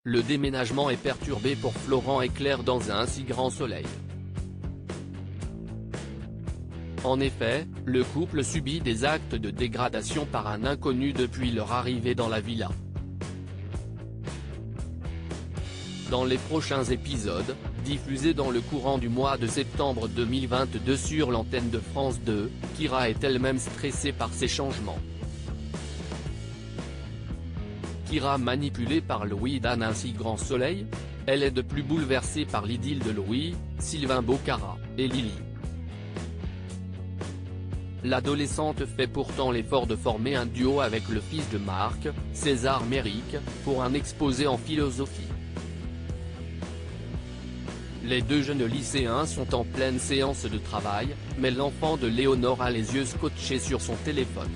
le déménagement est perturbé pour Florent et Claire dans un si grand soleil. En effet, le couple subit des actes de dégradation par un inconnu depuis leur arrivée dans la villa. Dans les prochains épisodes, diffusés dans le courant du mois de septembre 2022 sur l'antenne de France 2, Kyra est elle-même stressée par ces changements. Kyra manipulée par Louis d'un ainsi grand soleil? Elle est de plus bouleversée par l'idylle de Louis, Sylvain Bocara, et Lily. L'adolescente fait pourtant l'effort de former un duo avec le fils de Marc, César Méric, pour un exposé en philosophie. Les deux jeunes lycéens sont en pleine séance de travail, mais l'enfant de Léonore a les yeux scotchés sur son téléphone.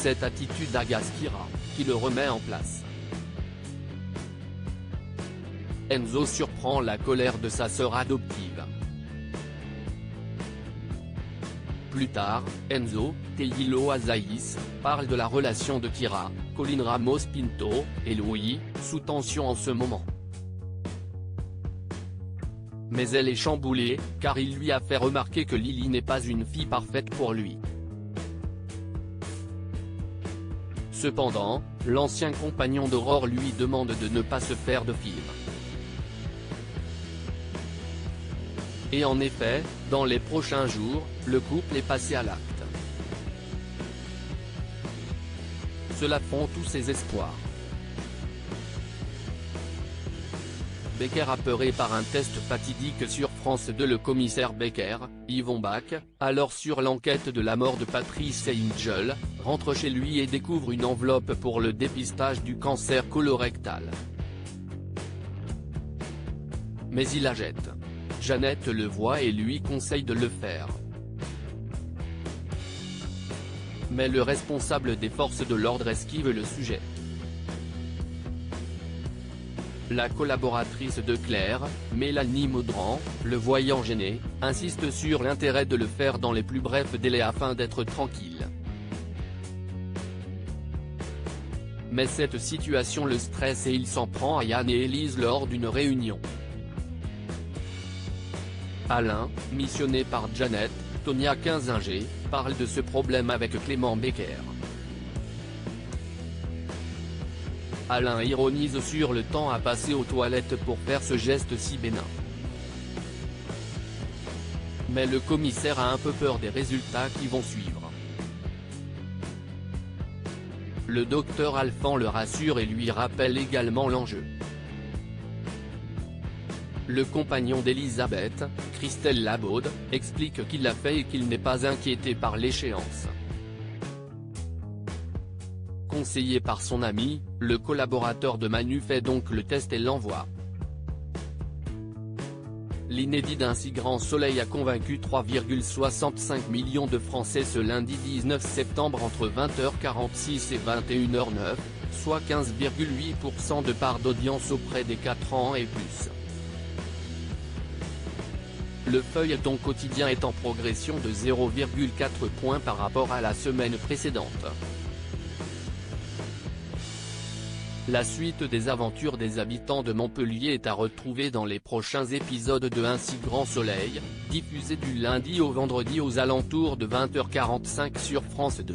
Cette attitude agace Kyra, qui le remet en place. Enzo surprend la colère de sa sœur adoptive. Plus tard, Enzo, Teilo Azaïs, parle de la relation de Kyra, Colin Ramos Pinto, et Louis, sous tension en ce moment. Mais elle est chamboulée, car il lui a fait remarquer que Lily n'est pas une fille parfaite pour lui. Cependant, l'ancien compagnon d'Aurore lui demande de ne pas se faire de film. Et en effet, dans les prochains jours, le couple est passé à l'acte. Cela fond tous ses espoirs. Becker apeuré par un test fatidique sur France 2. Le commissaire Becker, Yvon Bach, alors sur l'enquête de la mort de Patrice Angel, rentre chez lui et découvre une enveloppe pour le dépistage du cancer colorectal. Mais il la jette. Jeannette le voit et lui conseille de le faire. Mais le responsable des forces de l'ordre esquive le sujet. La collaboratrice de Claire, Mélanie Maudran, le voyant gêné, insiste sur l'intérêt de le faire dans les plus brefs délais afin d'être tranquille. Mais cette situation le stresse et il s'en prend à Yann et Élise lors d'une réunion. Alain, missionné par Jeannette, Tonia Kinzinger, parle de ce problème avec Clément Becker. Alain ironise sur le temps à passer aux toilettes pour faire ce geste si bénin. Mais le commissaire a un peu peur des résultats qui vont suivre. Le docteur Alphand le rassure et lui rappelle également l'enjeu. Le compagnon d'Elisabeth, Christelle Labaude, explique qu'il l'a fait et qu'il n'est pas inquiété par l'échéance. Conseillé par son ami, le collaborateur de Manu fait donc le test et l'envoie. L'inédit d'un si grand soleil a convaincu 3,65 millions de Français ce lundi 19 septembre entre 20h46 et 21h09, soit 15,8% de part d'audience auprès des 4 ans et plus. Le feuilleton quotidien est en progression de 0,4 points par rapport à la semaine précédente. La suite des aventures des habitants de Montpellier est à retrouver dans les prochains épisodes de Un si grand soleil, diffusé du lundi au vendredi aux alentours de 20h45 sur France 2.